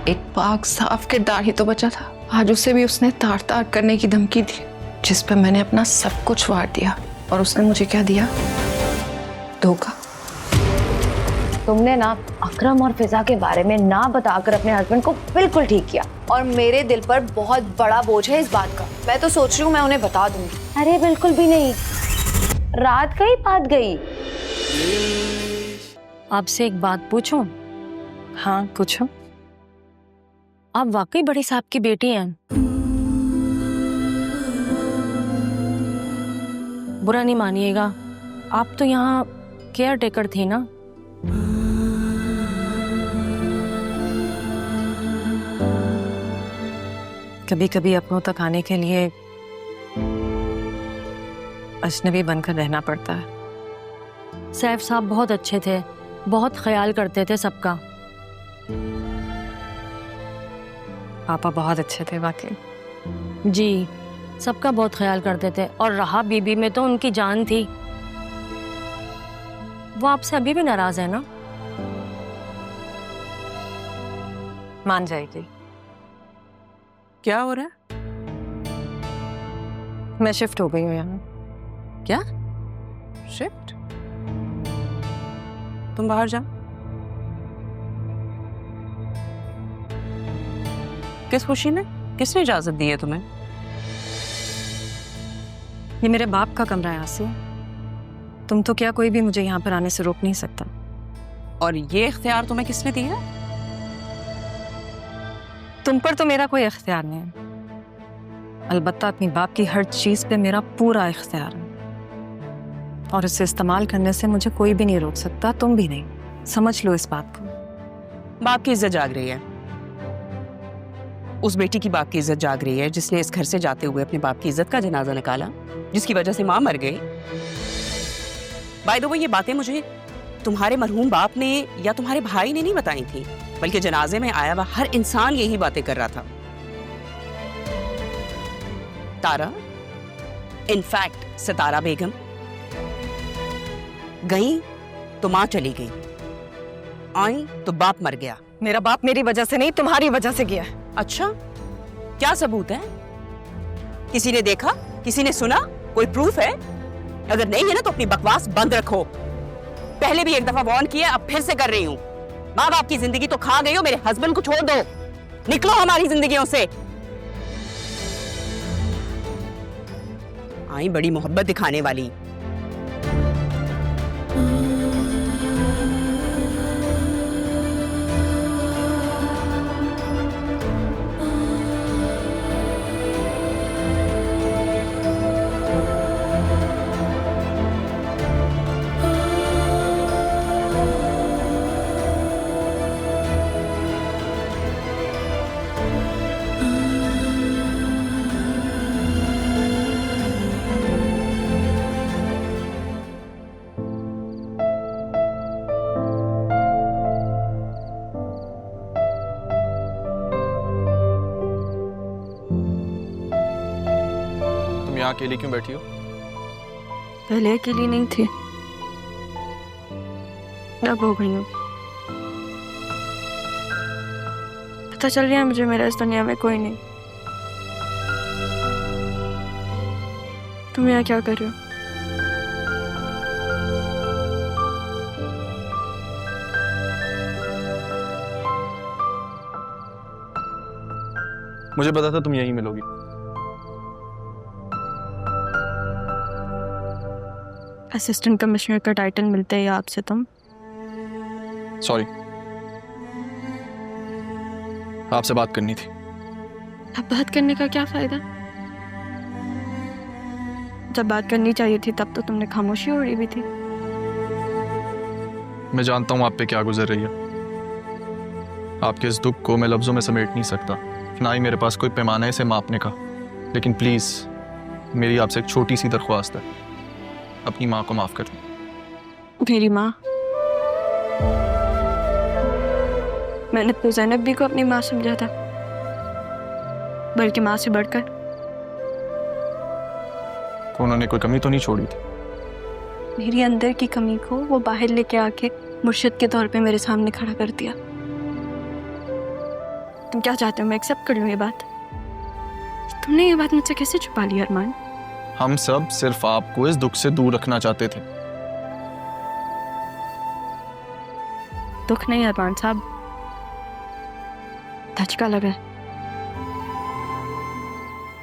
एक पाक साफ किरदार ही तो बचा था। आज उसे भी उसने तार तार करने की धमकी दी, जिस पर मैंने अपना सब कुछ वार दिया। और उसने मुझे क्या दिया? धोखा। तुमने ना अकरम और फिजा के बारे में ना बताकर अपने हस्बैंड को बिल्कुल ठीक किया, और मेरे दिल पर बहुत बड़ा बोझ है इस बात का। मैं तो सोच रही हूँ मैं उन्हें बता दूंगी। अरे बिल्कुल भी नहीं, रात गई बात गई। आपसे एक बात पूछूं? हाँ पूछो। आप वाकई बड़े साहब की बेटी हैं? बुरा नहीं मानिएगा, आप तो यहाँ केयर टेकर थी ना? कभी कभी अपनों तक आने के लिए अजनबी बनकर रहना पड़ता है। सैफ साहब बहुत अच्छे थे, बहुत ख्याल करते थे सबका। पापा बहुत अच्छे थे वाकई। जी, सबका बहुत ख्याल करते थे। और रहा बीबी में तो उनकी जान थी। वो आपसे अभी भी नाराज है ना? मान जाएगी। क्या हो रहा है? मैं शिफ्ट हो गई हूँ यहाँ। क्या शिफ्ट? तुम बाहर जाओ। किस खुशी में? किसने इजाजत दी है तुम्हें? ये मेरे बाप का कमरा है आसिया। तुम तो क्या, कोई भी मुझे यहाँ पर आने से रोक नहीं सकता। और ये इख्तियार तुम्हें किसने दिया? तुम पर तो मेरा कोई इख्तियार नहीं है, अलबत्ता अपनी बाप की हर चीज पे मेरा पूरा इख्तियार है, और इसे इस्तेमाल करने से मुझे कोई भी नहीं रोक सकता, तुम भी नहीं। समझ लो इस बात को। बाप की इज्जत जाग रही है। उस बेटी की बाप की इज्जत जाग रही है जिसने इस घर से जाते हुए अपने बाप की इज्जत का जनाजा निकाला, जिसकी वजह से मां मर गई। बाय द वे, ये बातें मुझे तुम्हारे मरहूम बाप ने या तुम्हारे भाई ने नहीं बताई थी, बल्कि जनाजे में आया हुआ हर इंसान यही बातें कर रहा था। तारा, इनफैक्ट सितारा बेगम गई तो मां चली गई, आई तो बाप मर गया। मेरा बाप मेरी वजह से नहीं, तुम्हारी वजह से गया है। अच्छा, क्या सबूत है? किसी ने देखा? किसी ने सुना? कोई प्रूफ है? अगर नहीं है ना तो अपनी बकवास बंद रखो। पहले भी एक दफा वार्न किया, अब फिर से कर रही हूँ। माँ बाप की जिंदगी तो खा गई हो, मेरे हस्बैंड को छोड़ दो, निकलो हमारी जिंदगियों से। आई बड़ी मोहब्बत दिखाने वाली। यहाँ अकेली क्यों बैठी हो? पहले अकेली नहीं थी, अब हो गई हूँ। पता चल गया मुझे मेरा इस दुनिया में कोई नहीं। तुम यहाँ क्या कर रहे हो? मुझे पता था तुम यहीं मिलोगी। असिस्टेंट कमिश्नर का टाइटल मिलता है आपसे तुम? सॉरी, आपसे बात करनी थी। अब बात करने का क्या फायदा? जब बात करनी चाहिए थी तब तो तुमने खामोशी ओढ़ी भी थी। मैं जानता हूँ आप पे क्या गुजर रही है। आपके इस दुख को मैं लफ्जों में समेट नहीं सकता, ना ही मेरे पास कोई पैमाना है इसे मापने का। लेकिन प्लीज मेरी आपसे एक छोटी सी दरख्वास्त है, अपनी माँ को माफ कर दो। मेरी माँ? मैंने तो ज़ैनब भी को अपनी माँ समझा था, बल्कि माँ से बढ़कर। तो उन्होंने कोई कमी तो नहीं छोड़ी थी? मेरी अंदर की कमी को वो बाहर लेके आके मुर्शिद के तौर पे मेरे सामने खड़ा कर दिया। तुम क्या चाहते हो मैं एक्सेप्ट कर लूँ ये बात? तुमने ये बात मुझसे कैसे छुपा ली अरमान? हम सब सिर्फ आपको इस दुख से दूर रखना चाहते थे। दुख नहीं अरमान साहब, धचका लगा।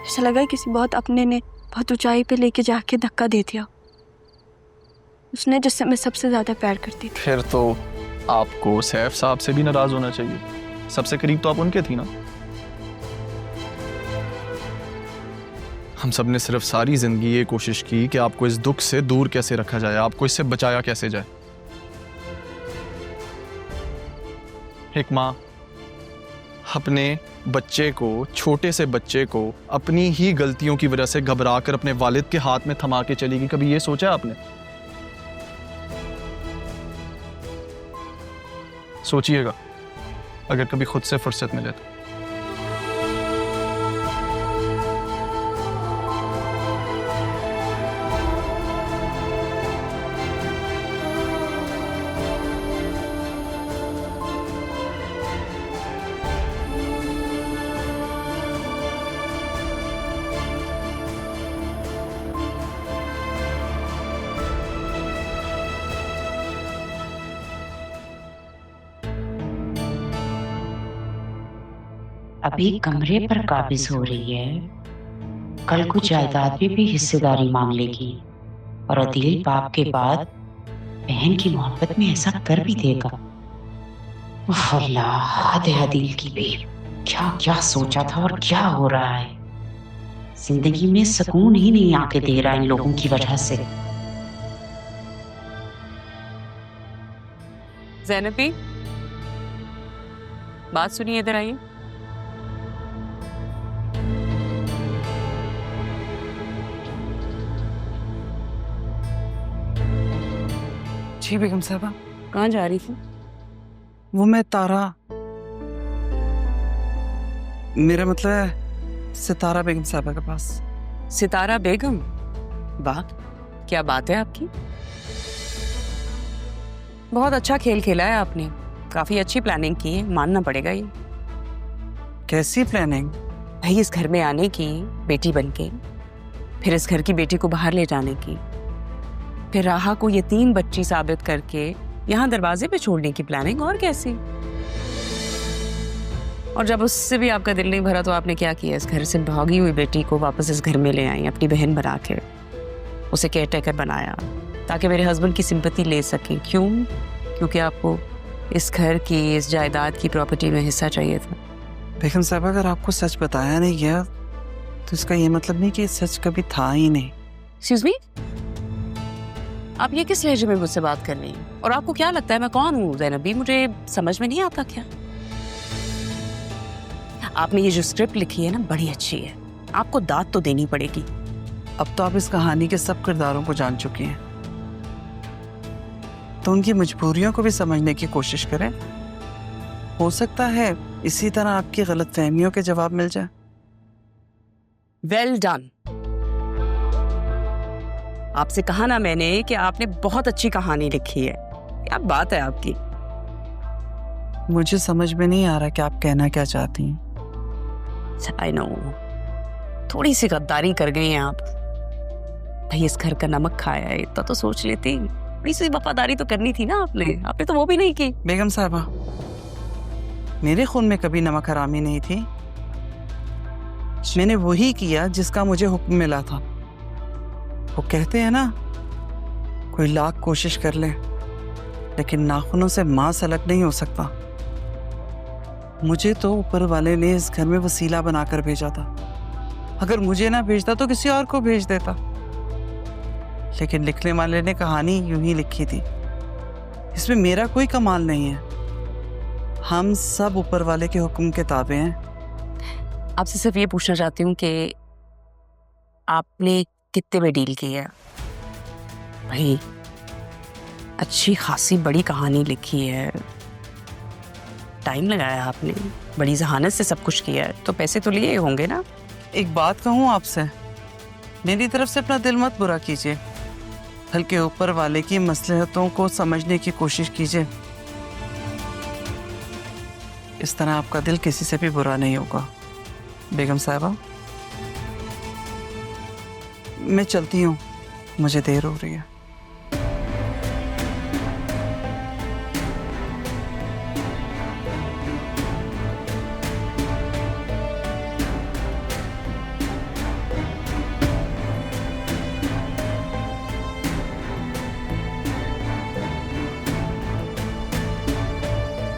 ऐसा लगा किसी बहुत अपने ने बहुत ऊंचाई पे लेके जाके धक्का दे दिया, उसने जिससे मैं सबसे ज्यादा प्यार करती थी। फिर तो आपको सैफ साहब से भी नाराज होना चाहिए, सबसे करीब तो आप उनके थी ना। हम सब ने सिर्फ सारी जिंदगी ये कोशिश की कि आपको इस दुख से दूर कैसे रखा जाए, आपको इससे बचाया कैसे जाए। एक माँ अपने बच्चे को, छोटे से बच्चे को अपनी ही गलतियों की वजह से घबरा कर अपने वालिद के हाथ में थमा के चली गई, कभी ये सोचा आपने? सोचिएगा अगर कभी खुद से फुर्सत मिले तो। अभी कमरे पर काबिज हो रही है, कल को जायदाद में भी हिस्सेदारी मांग लेगी और अदील बाप के बाद बहन की मोहब्बत में ऐसा कर भी देगा। उफ अल्लाह, हद है अदील की भी। क्या क्या सोचा था और क्या हो रहा है। जिंदगी में सुकून ही नहीं आके दे रहा इन लोगों की वजह से। ज़ैनबी, बात सुनिए, इधर आइए। जी बेगम साहबा। कहाँ जा रही थी? वो मैं तारा, मेरा मतलब है सितारा बेगम साहबा के पास। सितारा बेगम? वाह, क्या बात है आपकी। बहुत अच्छा खेल खेला है आपने, काफी अच्छी प्लानिंग की है, मानना पड़ेगा ये। कैसी प्लानिंग? भाई इस घर में आने की, बेटी बनके, फिर इस घर की बेटी को बाहर ले जाने की, फिर राहा को यतीम बच्ची साबित करके यहाँ दरवाजे पे छोड़ने की प्लानिंग, और कैसी। और जब उससे भी आपका दिल नहीं भरा तो आपने क्या किया? इस घर से भागी हुई बेटी को वापस इस घर में ले आई, अपनी बहन बना के उसे केयर टेकर बनाया ताकि मेरे हस्बैंड की सिंपैथी ले सकें। क्यों? क्योंकि आपको इस घर की, इस जायदाद की प्रॉपर्टी में हिस्सा चाहिए था। बेगम साहब, अगर आपको सच बताया नहीं गया तो इसका ये मतलब नहीं कि सच कभी था ही नहीं। एक्सक्यूज मी, आप ये किस लहजे में मुझसे बात कर रही हैं? और आपको क्या लगता है मैं कौन हूँ ज़ैनबी? मुझे समझ में नहीं आता क्या? आपने ये जो स्क्रिप्ट लिखी है ना, बड़ी अच्छी है, आपको दाद तो देनी पड़ेगी। अब तो आप इस कहानी के सब किरदारों को जान चुकी हैं, तो उनकी मजबूरियों को भी समझने की कोशिश करें। हो सकता है इसी तरह आपकी गलतफहमियों के जवाब मिल जाए। Well done. आपसे कहा ना मैंने कि आपने बहुत अच्छी कहानी लिखी है। क्या बात है आपकी। मुझे समझ में नहीं आ रहा कि आप कहना क्या चाहती हैं। आई नो, थोड़ी सी गद्दारी कर गई हैं आप। भाई इस घर का नमक खाया है, इतना तो सोच लेती। थोड़ी सी वफादारी तो करनी थी ना आपने तो वो भी नहीं की। बेगम साहबा, मेरे खून में कभी नमक हरामी नहीं थी। मैंने वही किया जिसका मुझे हुक्म मिला था। वो कहते हैं ना, कोई लाख कोशिश कर ले लेकिन नाखूनों से मांस अलग नहीं हो सकता। मुझे तो ऊपर वाले ने इस घर में वसीला बनाकर भेजा था। अगर मुझे ना भेजता तो किसी और को भेज देता, लेकिन लिखने वाले ने कहानी यूं ही लिखी थी। इसमें मेरा कोई कमाल नहीं है। हम सब ऊपर वाले के हुक्म के ताबे हैं। आपसे सिर्फ ये पूछना चाहती हूँ कि आपने कितने में डील की है? भाई अच्छी खासी बड़ी कहानी लिखी है, टाइम लगाया आपने, बड़ी जहानत से सब कुछ किया है, तो पैसे तो लिए होंगे ना? एक बात कहूँ आपसे, मेरी तरफ से अपना दिल मत बुरा कीजिए, बल्कि ऊपर वाले की मसलहतों को समझने की कोशिश कीजिए। इस तरह आपका दिल किसी से भी बुरा नहीं होगा। बेगम साहिबा, मैं चलती हूँ, मुझे देर हो रही है।